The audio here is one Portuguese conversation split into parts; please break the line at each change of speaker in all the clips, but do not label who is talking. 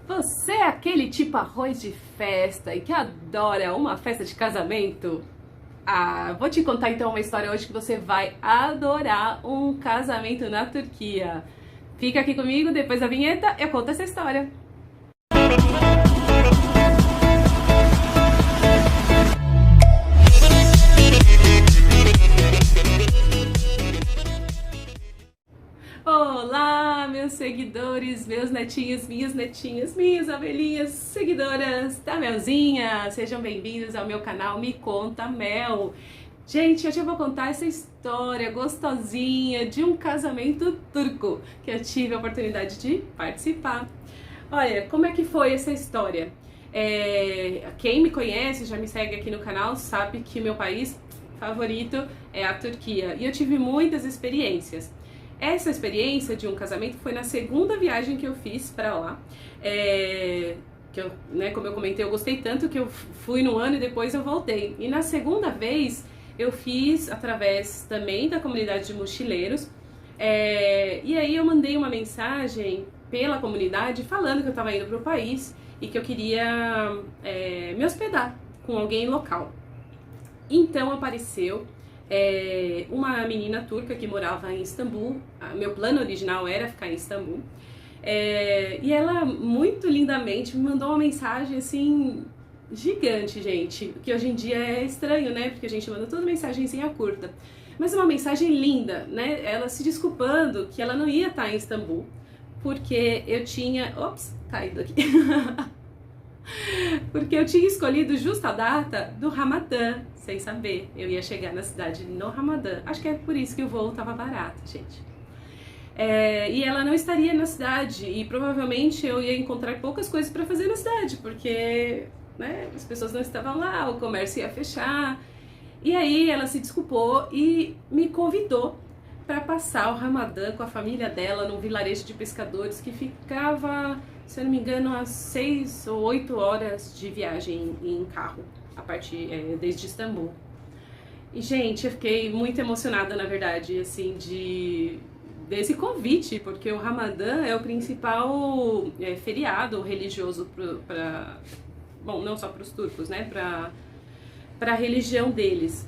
Você é aquele tipo arroz de festa e que adora uma festa de casamento? Ah, vou te contar então uma história hoje que você vai adorar um casamento na Turquia. Fica aqui comigo, depois da vinheta eu conto essa história. Olá, meus seguidores, meus netinhos, minhas netinhas, minhas abelhinhas, seguidoras da Melzinha. Sejam bem-vindos ao meu canal Me Conta Mel. Gente, hoje eu vou contar essa história gostosinha de um casamento turco que eu tive a oportunidade de participar. Olha, como é que foi essa história? Quem me conhece, já me segue aqui no canal, sabe que meu país favorito é a Turquia e eu tive muitas experiências. Essa experiência de um casamento foi na segunda viagem que eu fiz para lá. Como eu comentei, eu gostei tanto que eu fui no ano e depois eu voltei. E na segunda vez eu fiz através também da comunidade de mochileiros. E aí eu mandei uma mensagem pela comunidade falando que eu estava indo para o país e que eu queria me hospedar com alguém local. Então apareceu uma menina turca que morava em Istambul. Meu plano original era ficar em Istambul. E ela, muito lindamente, me mandou uma mensagem assim, gigante, gente. Que hoje em dia é estranho, né? Porque a gente manda toda mensagenzinha curta. Mas uma mensagem linda, né? Ela se desculpando que ela não ia estar em Istambul, porque eu tinha... Ops, caído aqui. Porque eu tinha escolhido justa a data do Ramadã, sem saber. Eu ia chegar na cidade no Ramadã. Acho que é por isso que o voo tava barato, gente. E ela não estaria na cidade e provavelmente eu ia encontrar poucas coisas para fazer na cidade, porque as pessoas não estavam lá, o comércio ia fechar. E aí ela se desculpou e me convidou para passar o Ramadã com a família dela num vilarejo de pescadores que ficava, se eu não me engano, às 6 ou 8 horas de viagem em carro, desde Istambul. E, gente, eu fiquei muito emocionada, na verdade, assim, desse convite, porque o Ramadã é o principal feriado religioso bom, não só para os turcos, né, para a religião deles.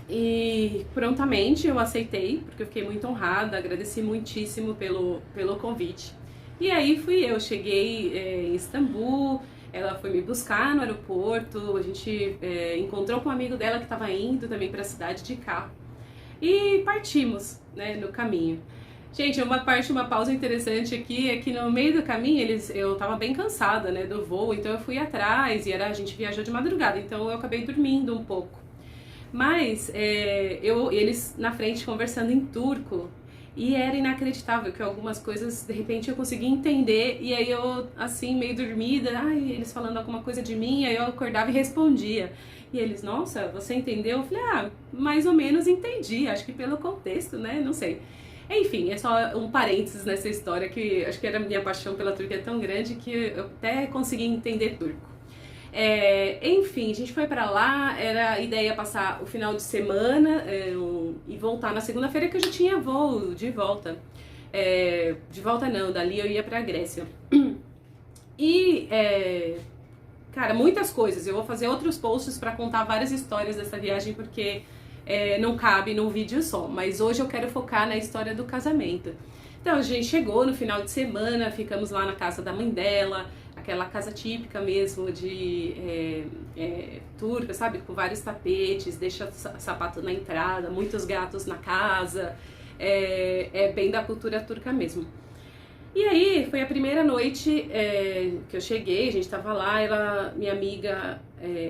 E prontamente eu aceitei, porque eu fiquei muito honrada, agradeci muitíssimo pelo convite. E aí eu cheguei em Istambul, ela foi me buscar no aeroporto, a gente encontrou com um amigo dela que estava indo também para a cidade de carro. E partimos, né, no caminho. Gente, uma pausa interessante aqui é que no meio do caminho eu tava bem cansada, né, do voo, então eu fui atrás a gente viajou de madrugada, então eu acabei dormindo um pouco. Mas eles na frente conversando em turco e era inacreditável que algumas coisas de repente eu consegui entender e aí eu assim meio dormida, eles falando alguma coisa de mim, aí eu acordava e respondia. E eles, nossa, você entendeu? Eu falei, mais ou menos entendi, acho que pelo contexto, né, não sei. Enfim, é só um parênteses nessa história que acho que era a minha paixão pela Turquia tão grande que eu até consegui entender turco. Enfim, a gente foi pra lá, a ideia passar o final de semana e voltar na segunda-feira que eu já tinha voo de volta. De volta não, dali eu ia pra Grécia. E, cara, muitas coisas. Eu vou fazer outros posts pra contar várias histórias dessa viagem porque não cabe num vídeo só. Mas hoje eu quero focar na história do casamento. Então a gente chegou no final de semana, ficamos lá na casa da mãe dela, aquela casa típica mesmo de turca, sabe? Com vários tapetes, deixa sapato na entrada, muitos gatos na casa, bem da cultura turca mesmo. E aí foi a primeira noite que eu cheguei, a gente tava lá, minha amiga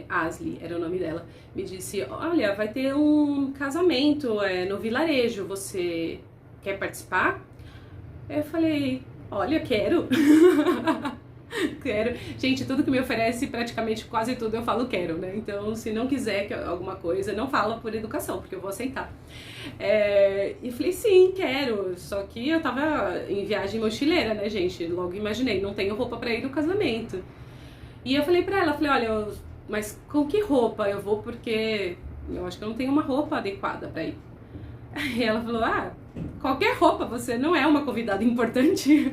Asli, era o nome dela, me disse, olha, vai ter um casamento no vilarejo, você quer participar? Eu falei, olha, quero. Quero. Gente, tudo que me oferece, praticamente quase tudo eu falo quero, né? Então, se não quiser alguma coisa, não fala por educação, porque eu vou aceitar. E falei, sim, quero. Só que eu tava em viagem mochileira, né, gente? Logo imaginei, não tenho roupa pra ir no casamento. E eu falei pra ela, olha, mas com que roupa eu vou? Porque eu acho que eu não tenho uma roupa adequada pra ir. E ela falou, qualquer roupa, você não é uma convidada importante.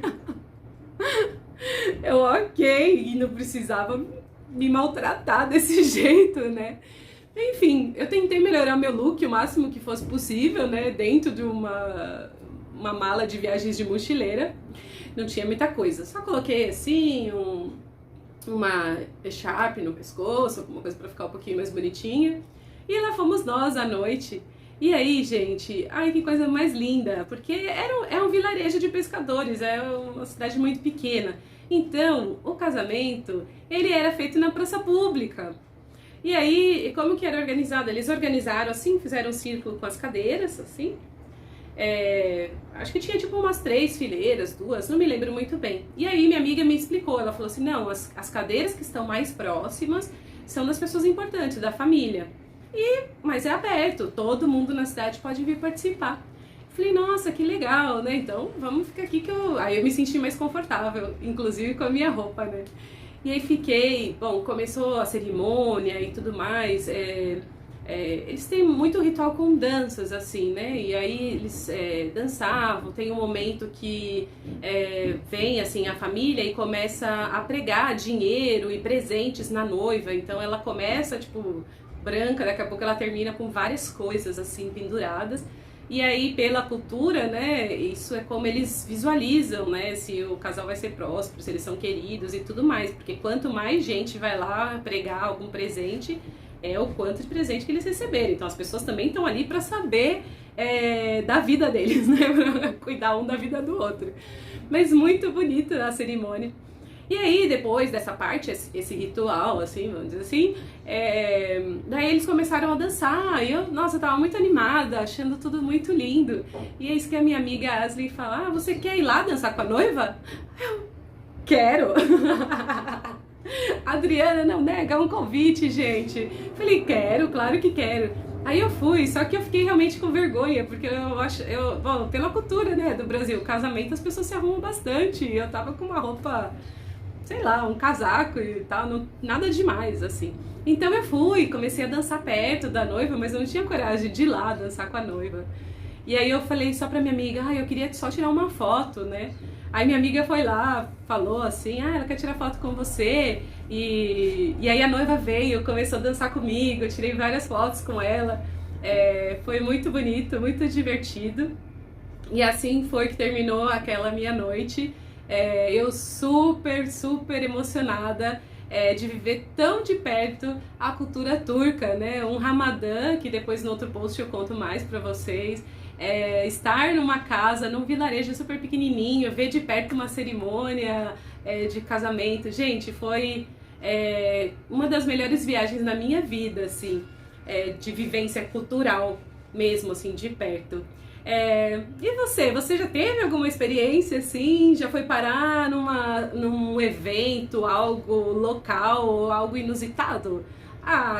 Eu, ok, e não precisava me maltratar desse jeito, né? Enfim, eu tentei melhorar meu look o máximo que fosse possível, né? Dentro de uma mala de viagens de mochileira. Não tinha muita coisa. Só coloquei assim, uma echarpe no pescoço, alguma coisa pra ficar um pouquinho mais bonitinha. E lá fomos nós à noite. E aí, gente, ai que coisa mais linda, porque é um vilarejo de pescadores, é uma cidade muito pequena. Então, o casamento, ele era feito na praça pública. E aí, como que era organizado? Eles organizaram assim, fizeram um círculo com as cadeiras, assim. Acho que tinha tipo umas 3 fileiras, 2, não me lembro muito bem. E aí minha amiga me explicou, ela falou assim, não, as cadeiras que estão mais próximas são das pessoas importantes, da família. Mas é aberto, todo mundo na cidade pode vir participar. Falei, nossa, que legal, né? Então vamos ficar aqui que eu... Aí eu me senti mais confortável, inclusive com a minha roupa, né? E aí fiquei, bom, começou a cerimônia e tudo mais, eles têm muito ritual com danças, assim, né? E aí eles dançavam, tem um momento que vem, assim, a família e começa a pregar dinheiro e presentes na noiva. Então ela começa, tipo, branca, daqui a pouco ela termina com várias coisas, assim, penduradas. E aí, pela cultura, né, isso é como eles visualizam, né, se o casal vai ser próspero, se eles são queridos e tudo mais. Porque quanto mais gente vai lá pregar algum presente, é o quanto de presente que eles receberam. Então as pessoas também estão ali para saber da vida deles, né, pra cuidar um da vida do outro. Mas muito bonita a cerimônia. E aí, depois dessa parte, esse ritual, assim, vamos dizer assim, daí eles começaram a dançar, e eu, nossa, eu tava muito animada, achando tudo muito lindo. E é isso que a minha amiga Ashley fala, você quer ir lá dançar com a noiva? Eu quero! A Adriana não nega um convite, gente. Falei, quero, claro que quero. Aí eu fui, só que eu fiquei realmente com vergonha, porque bom, pela cultura, né, do Brasil, casamento as pessoas se arrumam bastante, e eu tava com uma roupa, sei lá, um casaco e tal, nada demais, assim. Então eu fui, comecei a dançar perto da noiva, mas eu não tinha coragem de ir lá dançar com a noiva. E aí eu falei só pra minha amiga, eu queria só tirar uma foto, né? Aí minha amiga foi lá, falou assim, ela quer tirar foto com você. E aí a noiva veio, começou a dançar comigo, eu tirei várias fotos com ela. Foi muito bonito, muito divertido. E assim foi que terminou aquela minha noite. Eu super, super emocionada de viver tão de perto a cultura turca, né? Um Ramadã, que depois no outro post eu conto mais pra vocês. Estar numa casa, num vilarejo super pequenininho, ver de perto uma cerimônia de casamento. Gente, foi uma das melhores viagens na minha vida, assim, de vivência cultural mesmo, assim, de perto. E você já teve alguma experiência assim? Já foi parar num evento, algo local, algo inusitado?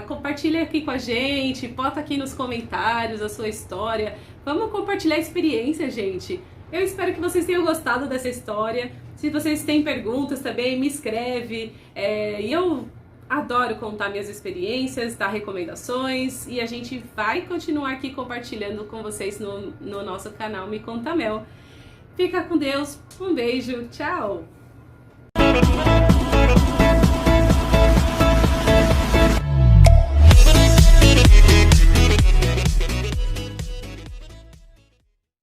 Compartilha aqui com a gente, bota aqui nos comentários a sua história. Vamos compartilhar a experiência, gente. Eu espero que vocês tenham gostado dessa história. Se vocês têm perguntas também, me escreve. E eu adoro contar minhas experiências, dar recomendações, e a gente vai continuar aqui compartilhando com vocês no nosso canal Me Conta Mel. Fica com Deus, um beijo, tchau!